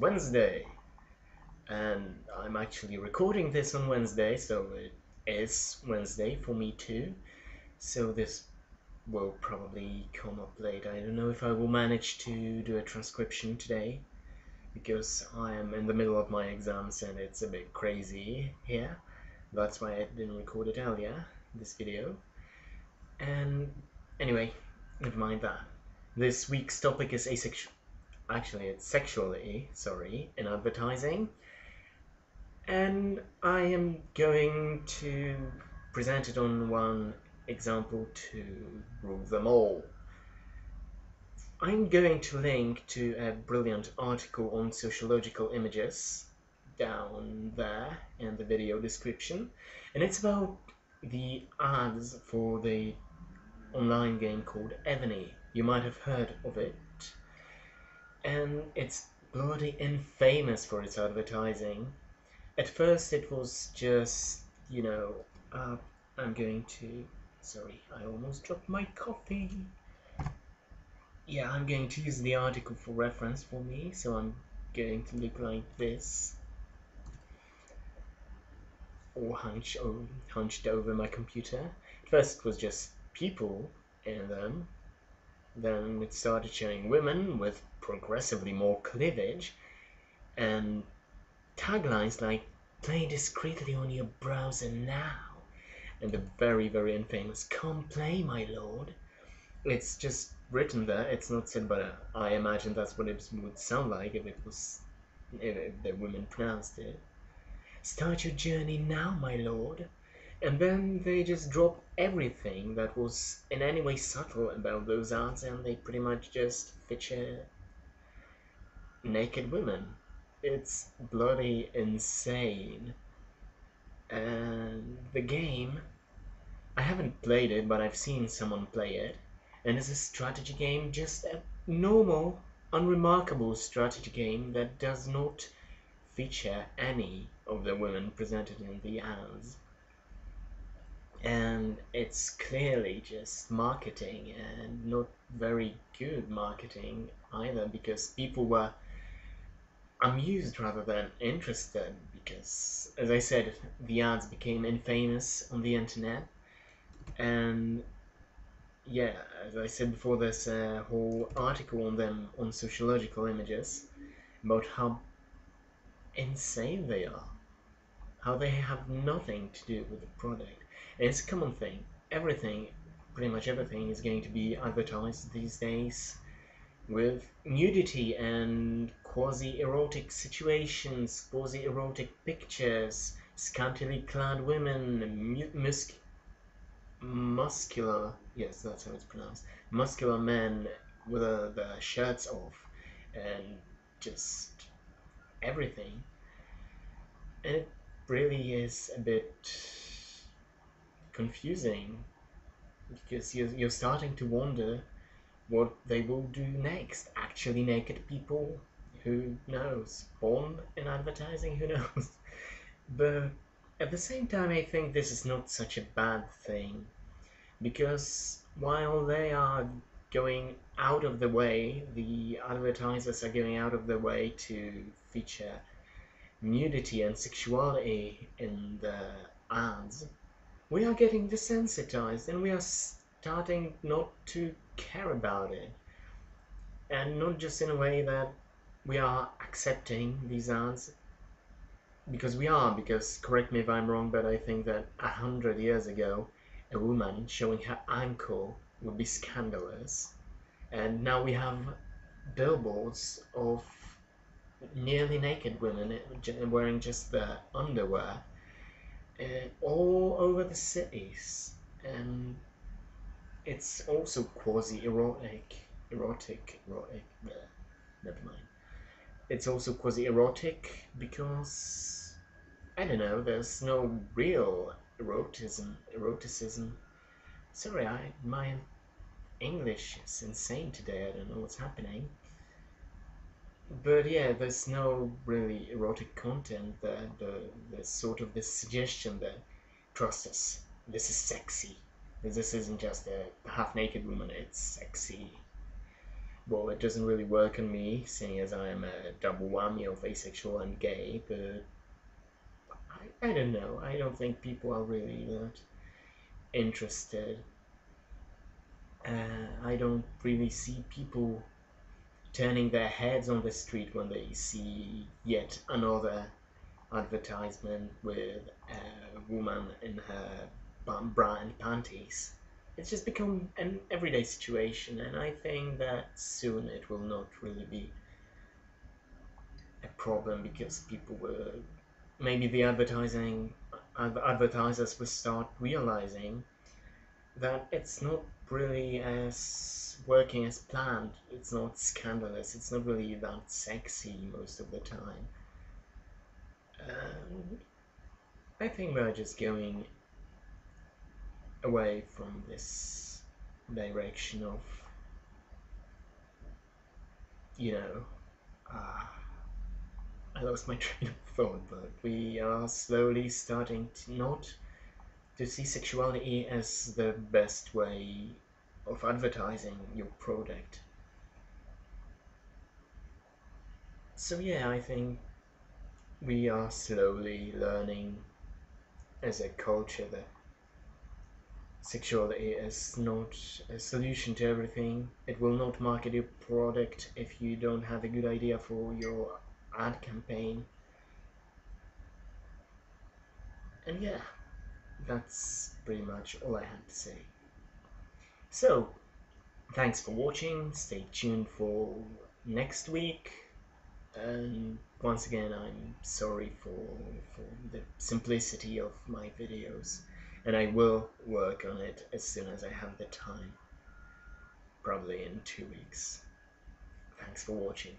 Wednesday, and I'm actually recording this on Wednesday, so it is Wednesday for me too. So this will probably come up late. I don't know if I will manage to do a transcription today because I am in the middle of my exams and it's a bit crazy here. That's why I didn't record it earlier, this video. And anyway, never mind that. This week's topic is asexual. Actually, it's sexuality, sorry, in advertising. And I am going to present it on one example to rule them all. I'm going to link to a brilliant article on sociological images down there in the video description, and it's about the ads for the online game called Ebony. You might have heard of it, and it's bloody infamous for its advertising. At first it was just, I'm going to, sorry, I almost dropped my coffee. Yeah, I'm going to use the article for reference for me, so I'm going to look like this, or hunched over my computer. At first it was just people in them, then it started showing women with progressively more cleavage, and taglines like "play discreetly on your browser now," and the very, very infamous "come play, my lord." It's just written there, it's not said, but I imagine that's what it would sound like if the women pronounced it. "Start your journey now, my lord." And then they just drop everything that was in any way subtle about those ads, and they pretty much just feature naked women. It's bloody insane. And the game, I haven't played it, but I've seen someone play it, and it's a strategy game, just a normal, unremarkable strategy game that does not feature any of the women presented in the ads. And it's clearly just marketing, and not very good marketing either, because people were amused rather than interested, because, as I said, the ads became infamous on the internet. And yeah, as I said before, there's a whole article on them on sociological images about how insane they are, how they have nothing to do with the product. And it's a common thing. Pretty much everything is going to be advertised these days with nudity and quasi-erotic situations, quasi-erotic pictures, scantily clad women, muscular, yes, that's how it's pronounced, muscular men with their shirts off, and just everything. And it really is a bit confusing, because you're starting to wonder what they will do next. Actually naked people, who knows? Porn in advertising, who knows? But at the same time, I think this is not such a bad thing, because while they are going out of the way, the advertisers are going out of their way to feature nudity and sexuality in the ads, we are getting desensitized, and we are starting not to care about it. And not just in a way that we are accepting these ads, because correct me if I'm wrong, but I think that 100 years ago a woman showing her ankle would be scandalous, and now we have billboards of nearly naked women wearing just their underwear all over the cities. And it's also erotic, never mind. It's also quasi-erotic because, I don't know, there's no real eroticism. Sorry, my English is insane today, I don't know what's happening. But yeah, there's no really erotic content there. There's sort of this suggestion that, trust us, this is sexy. This isn't just a half-naked woman, it's sexy. well, it doesn't really work on me, seeing as I am a double whammy of asexual and gay, but I don't know. I don't think people are really that interested. I don't really see people turning their heads on the street when they see yet another advertisement with a woman in her bra and panties. It's just become an everyday situation, and I think that soon it will not really be a problem because people will, maybe the advertisers will start realizing that it's not really as working as planned. It's not scandalous. It's not really that sexy most of the time. Um, I think we're just going away from this direction of, you know, uh, I lost my train of thought, but we are slowly starting to not to see sexuality as the best way of advertising your product. So yeah, I think we are slowly learning as a culture that sexuality is not a solution to everything. It will not market your product if you don't have a good idea for your ad campaign. And yeah, that's pretty much all I had to say. So, thanks for watching. Stay tuned for next week. And once again, I'm sorry for the simplicity of my videos. And I will work on it as soon as I have the time. Probably in 2 weeks. Thanks for watching.